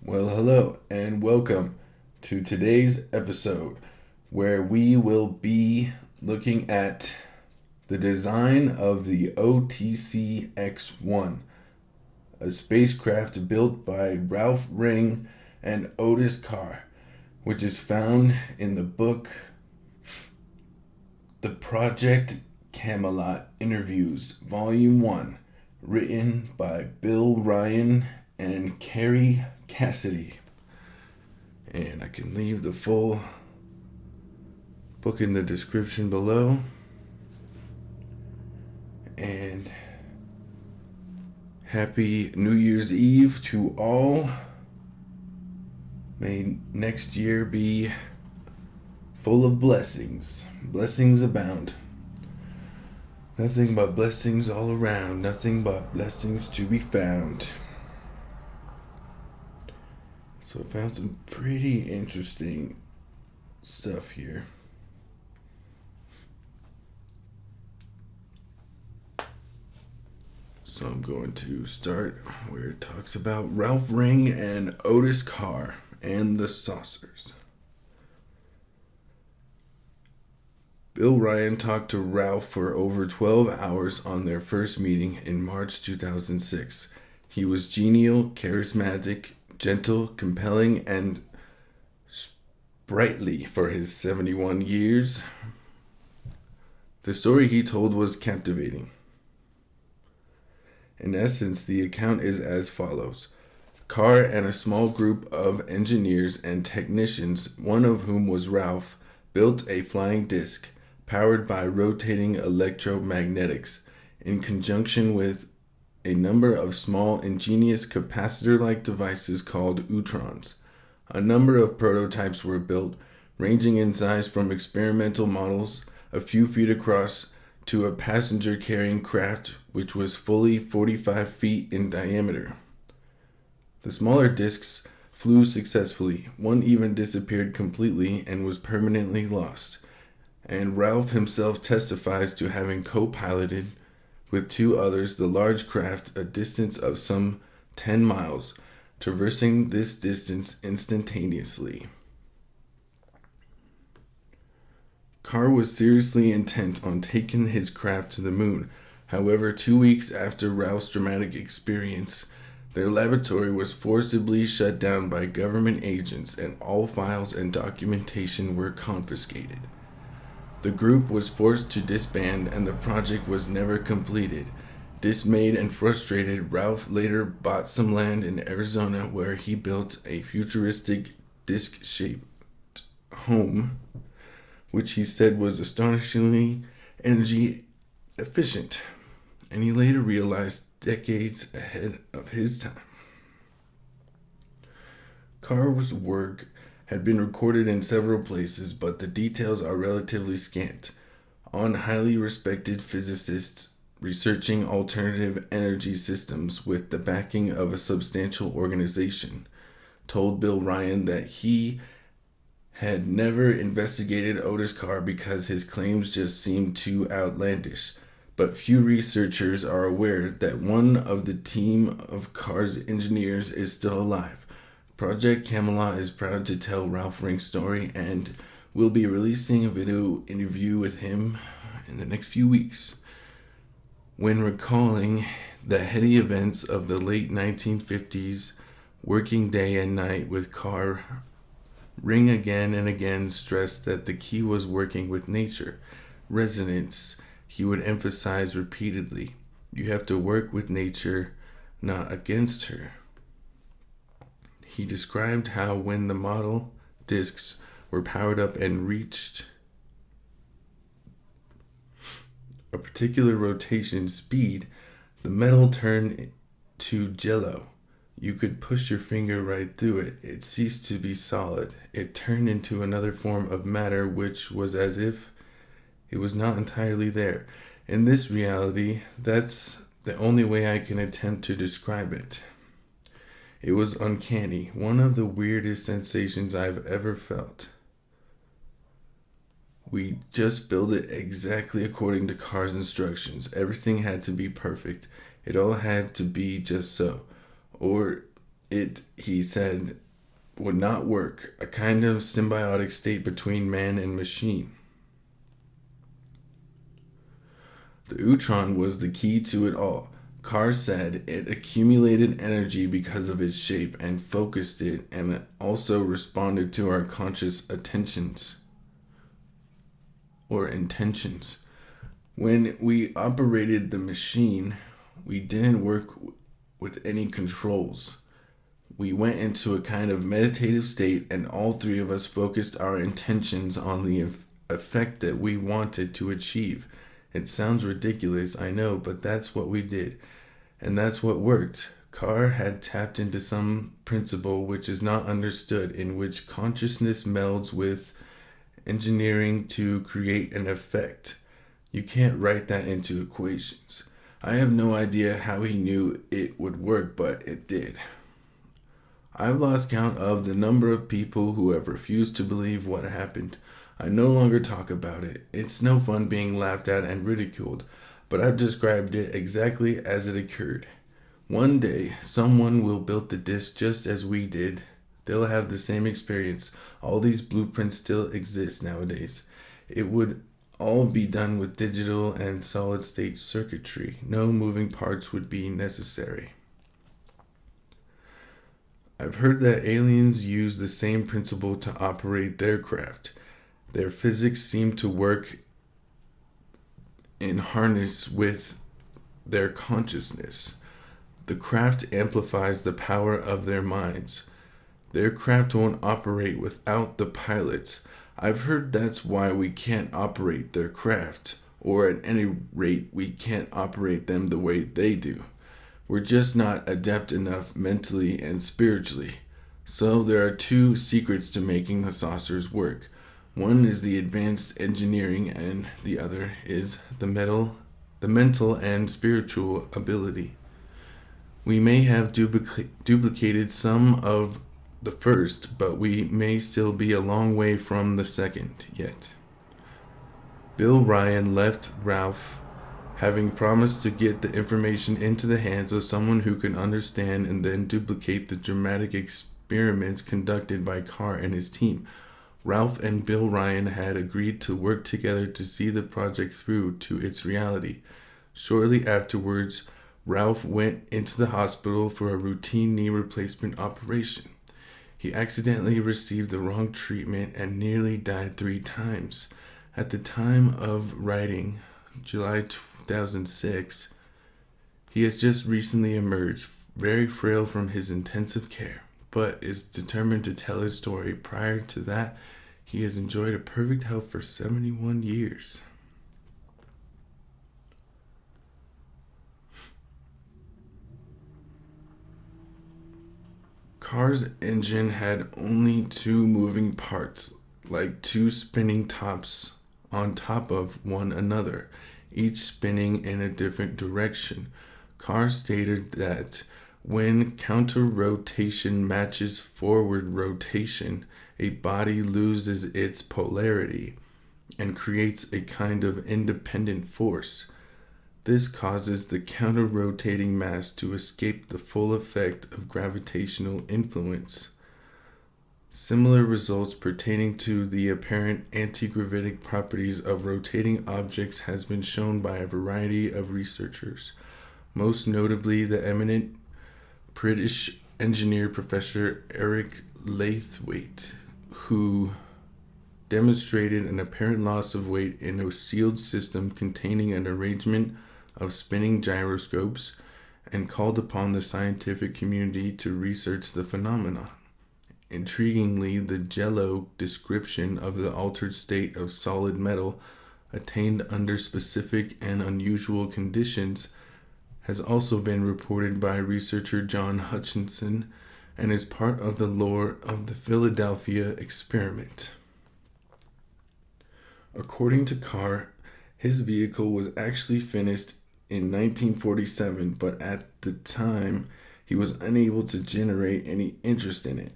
Well, hello and welcome to today's episode where we will be looking at the design of the OTCX-1, a spacecraft built by Ralph and Otis Carr, which is found in the book The Project Camelot Interviews, Volume 1, written by Bill Ryan and Kerry Cassidy. And I can leave the full book in the description below. And happy New Year's Eve to all. May next year be full of blessings. Blessings abound. Nothing but blessings all around. Nothing but blessings to be found. So I found some pretty interesting stuff here. So I'm going to start where it talks about Ralph and Otis Carr and the saucers. Bill Ryan talked to Ralph for over 12 hours on their first meeting in March 2006. He was genial, charismatic, gentle, compelling, and sprightly for his 71 years. The story he told was captivating. In essence, the account is as follows. Carr and a small group of engineers and technicians, one of whom was Ralph, built a flying disc powered by rotating electromagnetics in conjunction with a number of small, ingenious capacitor-like devices called Utrons. A number of prototypes were built, ranging in size from experimental models a few feet across to a passenger-carrying craft which was fully 45 feet in diameter. The smaller discs flew successfully. One even disappeared completely and was permanently lost. And Ralph himself testifies to having co-piloted with two others the large craft a distance of some 10 miles, traversing this distance instantaneously. Carr was seriously intent on taking his craft to the moon. However, 2 weeks after Ralph's dramatic experience, their laboratory was forcibly shut down by government agents and all files and documentation were confiscated. The group was forced to disband and the project was never completed. Dismayed and frustrated, Ralph later bought some land in Arizona where he built a futuristic disc-shaped home, which he said was astonishingly energy efficient, and he later realized decades ahead of his time. Carr's work had been recorded in several places, but the details are relatively scant. On highly respected physicists researching alternative energy systems with the backing of a substantial organization told Bill Ryan that he had never investigated Otis Carr because his claims just seemed too outlandish. But few researchers are aware that one of the team of Carr's engineers is still alive. Project Camelot is proud to tell Ralph Ring's story and will be releasing a video interview with him in the next few weeks. When recalling the heady events of the late 1950s, working day and night with Carr, Ring again and again stressed that the key was working with nature. Resonance, he would emphasize repeatedly. You have to work with nature, not against her. He described how when the model discs were powered up and reached a particular rotation speed, the metal turned to jello. You could push your finger right through it. It ceased to be solid. It turned into another form of matter which was as if it was not entirely there. In this reality, that's the only way I can attempt to describe it. It was uncanny, one of the weirdest sensations I've ever felt. We just built it exactly according to Carr's instructions. Everything had to be perfect. It all had to be just so. Or It, he said, would not work, a kind of symbiotic state between man and machine. The Utron was the key to it all. Carr said it accumulated energy because of its shape and focused it, and it also responded to our conscious attentions or intentions. When we operated the machine, we didn't work with any controls. We went into a kind of meditative state, and all three of us focused our intentions on the effect that we wanted to achieve. It sounds ridiculous, I know, but that's what we did. And that's what worked. Carr had tapped into some principle which is not understood, in which consciousness melds with engineering to create an effect. You can't write that into equations. I have no idea how he knew it would work, but it did. I've lost count of the number of people who have refused to believe what happened. I no longer talk about it. It's no fun being laughed at and ridiculed, but I've described it exactly as it occurred. One day, someone will build the disc just as we did. They'll have the same experience. All these blueprints still exist nowadays. It would all be done with digital and solid-state circuitry. No moving parts would be necessary. I've heard that aliens use the same principle to operate their craft. Their physics seem to work in harness with their consciousness. The craft amplifies the power of their minds. Their craft won't operate without the pilots. I've heard that's why we can't operate their craft, or at any rate, we can't operate them the way they do. We're just not adept enough mentally and spiritually. So there are two secrets to making the saucers work. One is the advanced engineering, and the other is the mental and spiritual ability. We may have duplicated some of the first, but we may still be a long way from the second yet. Bill Ryan left Ralph, having promised to get the information into the hands of someone who could understand and then duplicate the dramatic experiments conducted by Carr and his team. Ralph and Bill Ryan had agreed to work together to see the project through to its reality. Shortly afterwards, Ralph went into the hospital for a routine knee replacement operation. He accidentally received the wrong treatment and nearly died 3 times. At the time of writing, July 2006, he has just recently emerged, very frail from his intensive care, but is determined to tell his story. Prior to that, he has enjoyed a perfect health for 71 years. Carr's engine had only 2 moving parts, like 2 spinning tops on top of one another, each spinning in a different direction. Carr stated that when counter-rotation matches forward rotation, a body loses its polarity and creates a kind of independent force. This causes the counter-rotating mass to escape the full effect of gravitational influence. Similar results pertaining to the apparent anti-gravitic properties of rotating objects has been shown by a variety of researchers, most notably the eminent British engineer Professor Eric Laithwaite, who demonstrated an apparent loss of weight in a sealed system containing an arrangement of spinning gyroscopes, and called upon the scientific community to research the phenomenon. Intriguingly, the Jello description of the altered state of solid metal attained under specific and unusual conditions has also been reported by researcher John Hutchinson and is part of the lore of the Philadelphia experiment. According to Carr, his vehicle was actually finished in 1947, but at the time he was unable to generate any interest in it.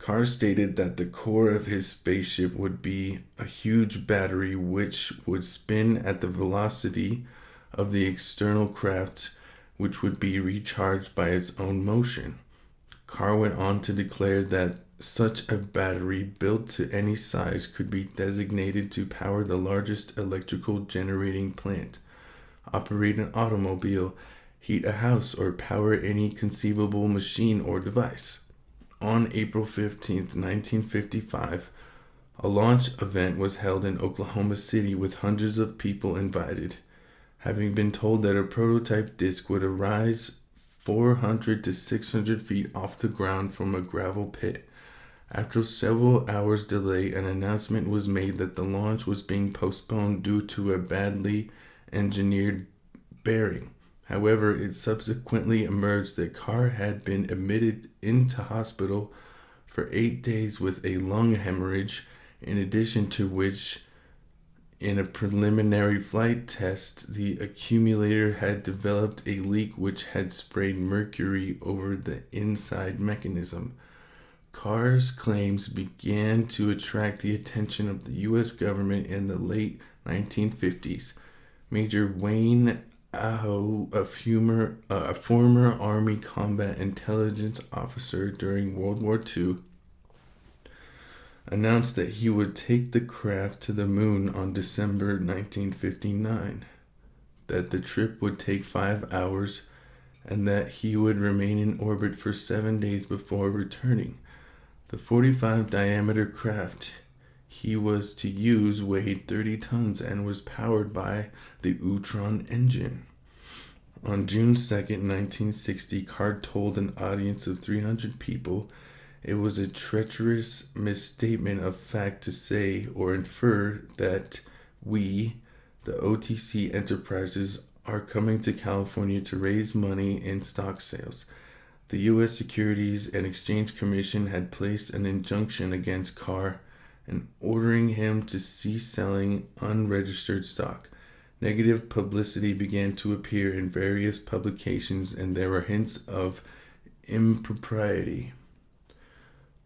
Carr stated that the core of his spaceship would be a huge battery which would spin at the velocity of the external craft, which would be recharged by its own motion. Carr went on to declare that such a battery built to any size could be designated to power the largest electrical generating plant, operate an automobile, heat a house, or power any conceivable machine or device. On April 15th, 1955, a launch event was held in Oklahoma City with hundreds of people invited. Having been told that a prototype disc would arise 400 to 600 feet off the ground from a gravel pit. After several hours' delay, an announcement was made that the launch was being postponed due to a badly engineered bearing. However, it subsequently emerged that Carr had been admitted into hospital for 8 days with a lung hemorrhage, in addition to which, in a preliminary flight test, the accumulator had developed a leak which had sprayed mercury over the inside mechanism. Carr's claims began to attract the attention of the U.S. government in the late 1950s. Major Wayne Aho, a former Army combat intelligence officer during World War II, announced that he would take the craft to the moon on December 1959, that the trip would take 5 hours, and that he would remain in orbit for 7 days before returning. The 45 diameter craft he was to use weighed 30 tons and was powered by the Utron engine. On June 2nd, 1960, Carr told an audience of 300 people, "It was a treacherous misstatement of fact to say or infer that we, the OTC enterprises, are coming to California to raise money in stock sales." The U.S. Securities and Exchange Commission had placed an injunction against Carr and ordering him to cease selling unregistered stock. Negative publicity began to appear in various publications, and there were hints of impropriety.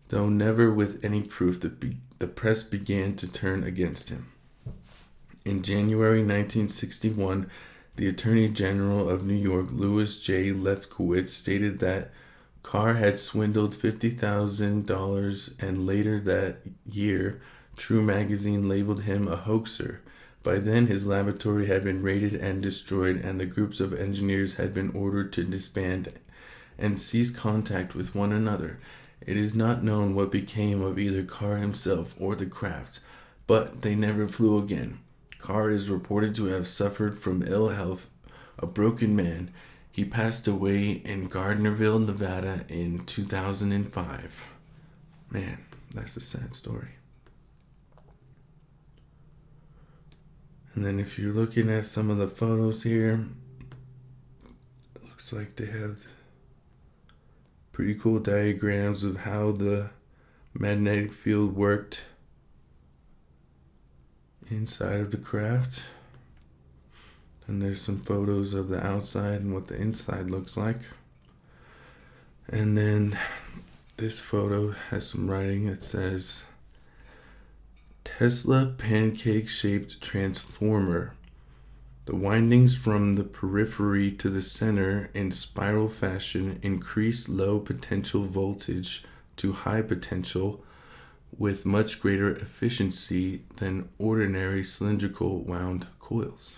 Though never with any proof, the press began to turn against him. In January 1961, the Attorney General of New York, Louis J. Lefkowitz, stated that Carr had swindled $50,000, and later that year, True magazine labeled him a hoaxer. By then, his laboratory had been raided and destroyed, and the groups of engineers had been ordered to disband and cease contact with one another. It is not known what became of either Carr himself or the craft, but they never flew again. Carr is reported to have suffered from ill health, a broken man. He passed away in Gardnerville, Nevada in 2005. Man, that's a sad story. And then if you're looking at some of the photos here, it looks like they have pretty cool diagrams of how the magnetic field worked inside of the craft. And there's some photos of the outside and what the inside looks like. And then this photo has some writing that says, "Tesla pancake-shaped transformer. The windings from the periphery to the center in spiral fashion increase low potential voltage to high potential with much greater efficiency than ordinary cylindrical wound coils.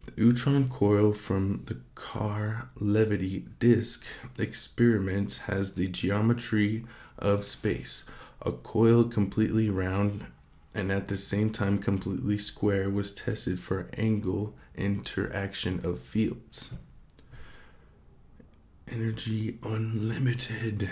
The Utron coil from the Carr Levity disk experiments has the geometry of space. A coil completely round and at the same time completely square was tested for angle interaction of fields. Energy unlimited.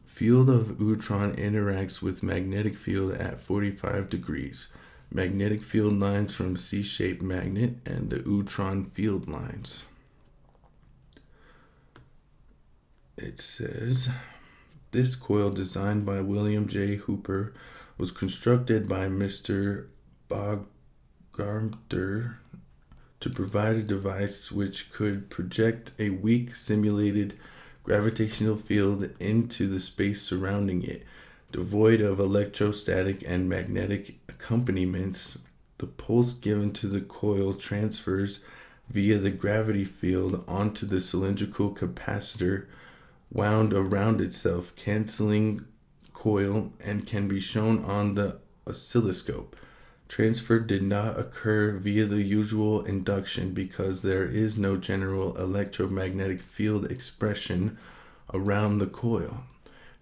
Field of Utron interacts with magnetic field at 45 degrees. Magnetic field lines from C-shaped magnet and the Utron field lines." It says, "This coil, designed by William J. Hooper, was constructed by Mr. Baumgartner to provide a device which could project a weak simulated gravitational field into the space surrounding it. Devoid of electrostatic and magnetic accompaniments, the pulse given to the coil transfers via the gravity field onto the cylindrical capacitor wound around itself, canceling coil, and can be shown on the oscilloscope. Transfer did not occur via the usual induction because there is no general electromagnetic field expression around the coil.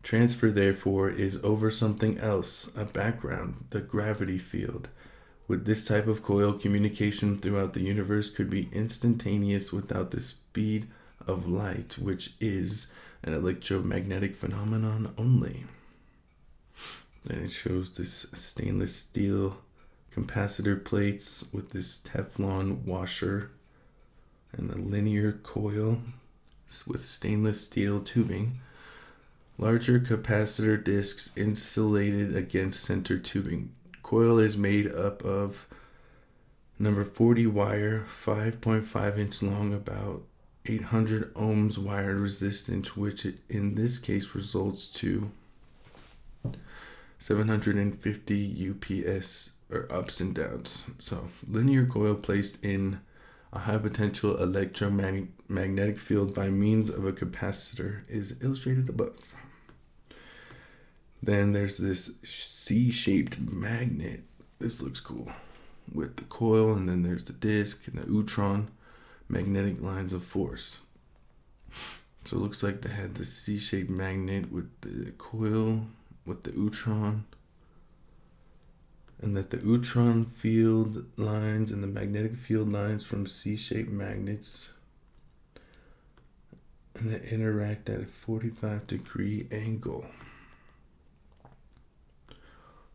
Transfer, therefore, is over something else, a background, the gravity field. With this type of coil, communication throughout the universe could be instantaneous without the speed of light, which is an electromagnetic phenomenon only. And it shows this stainless steel capacitor plates with this Teflon washer and a linear coil with stainless steel tubing. Larger capacitor discs insulated against center tubing. Coil is made up of number 40 wire, 5.5 inch long, about 800 ohms wire resistance, which in this case results to 750 UPS, or ups and downs. So linear coil placed in a high potential electromagnetic field by means of a capacitor is illustrated above. Then there's this C-shaped magnet. This looks cool. With the coil, and then there's the disc and the neutron, magnetic lines of force. So it looks like they had the C-shaped magnet with the coil, with the neutron, and that the neutron field lines and the magnetic field lines from C-shaped magnets, and they interact at a 45-degree angle.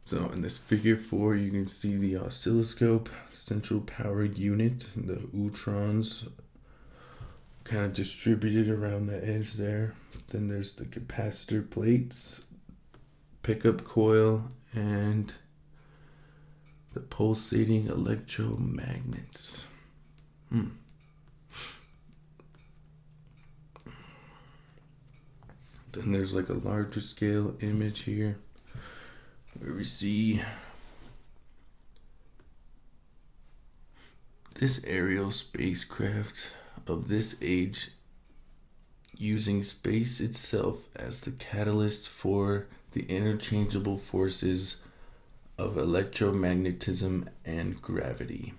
So in this figure 4, you can see the oscilloscope, central powered unit, the neutrons kind of distributed around the edge there. Then there's the capacitor plates, pickup coil, and the pulsating electromagnets. Then there's like a larger scale image here where we see this aerial spacecraft of this age using space itself as the catalyst for the interchangeable forces of electromagnetism and gravity.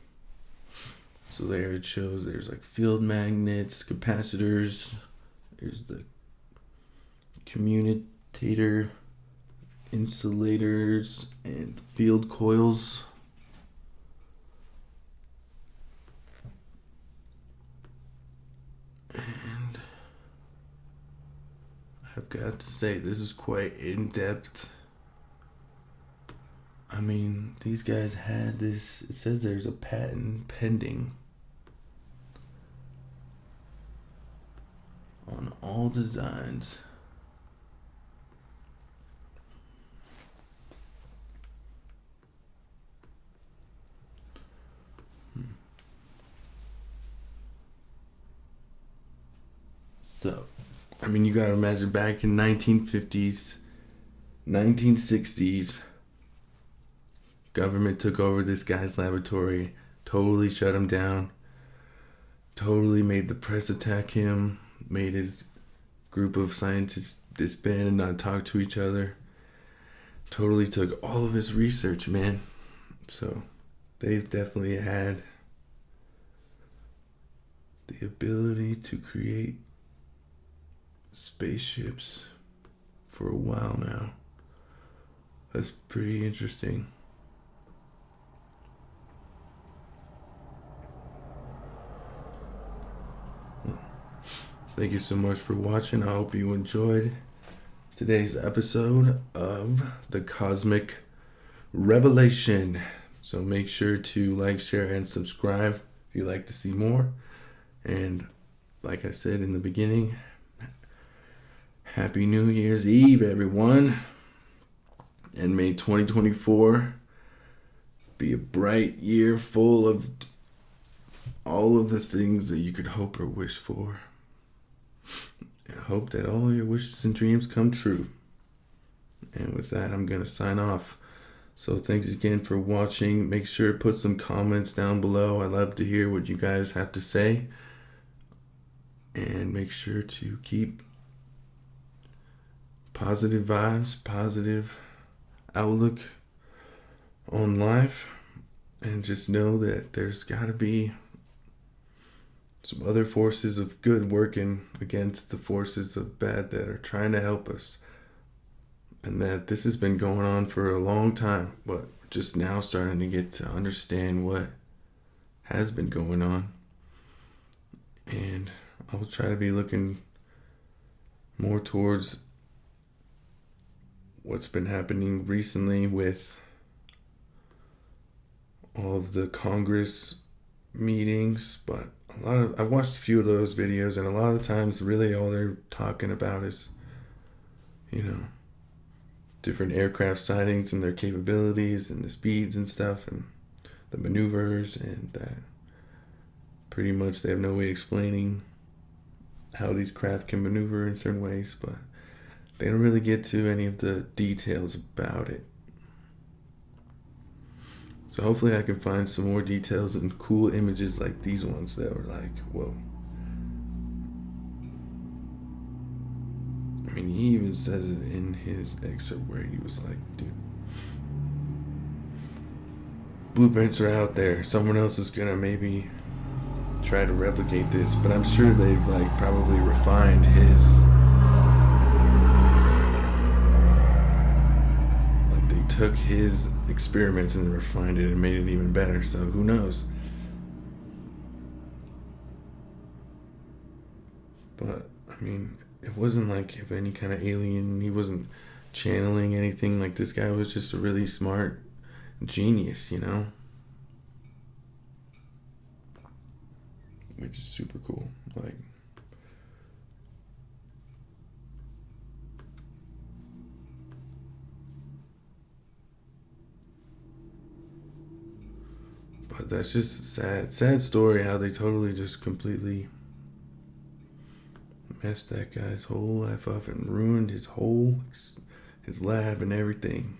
So there it shows there's like field magnets, capacitors, there's the commutator, insulators, and field coils. And I've got to say, this is quite in-depth. I mean, these guys had this, it says there's a patent pending on all designs. So, I mean, you gotta imagine back in 1950s, 1960s, government took over this guy's laboratory, totally shut him down, totally made the press attack him, made his group of scientists disband and not talk to each other, totally took all of his research, man. So, they've definitely had the ability to create spaceships for a while now. That's pretty interesting. Well, thank you so much for watching. I hope you enjoyed today's episode of The Cosmic Revelation. So make sure to like, share, and subscribe if you'd like to see more. And like I said in the beginning, Happy New Year's Eve, everyone. And may 2024 be a bright year full of all of the things that you could hope or wish for. I hope that all your wishes and dreams come true. And with that, I'm going to sign off. So thanks again for watching. Make sure to put some comments down below. I'd love to hear what you guys have to say. And make sure to keep positive vibes, positive outlook on life, and just know that there's got to be some other forces of good working against the forces of bad that are trying to help us. And that this has been going on for a long time, but we're just now starting to get to understand what has been going on. And I will try to be looking more towards what's been happening recently with all of the Congress meetings, but I watched a few of those videos, and a lot of the times really all they're talking about is, different aircraft sightings and their capabilities and the speeds and stuff and the maneuvers, and that pretty much they have no way explaining how these craft can maneuver in certain ways, but they don't really get to any of the details about it. So hopefully I can find some more details and cool images like these ones that were like, whoa. I mean, he even says it in his excerpt where he was like, dude, blueprints are out there. Someone else is gonna maybe try to replicate this, but I'm sure they've probably refined his they took his experiments and refined it and made it even better, so who knows. But I mean, it wasn't like of any kind of alien. He wasn't channeling anything. Like, this guy was just a really smart genius, which is super cool. But that's just a sad story how they totally just completely messed that guy's whole life up and ruined his lab and everything.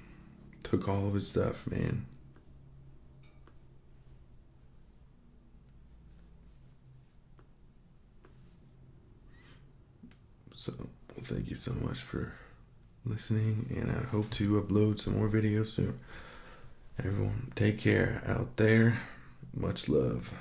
Took all of his stuff, man. So, well, thank you so much for listening, and I hope to upload some more videos soon. Everyone, take care out there. Much love.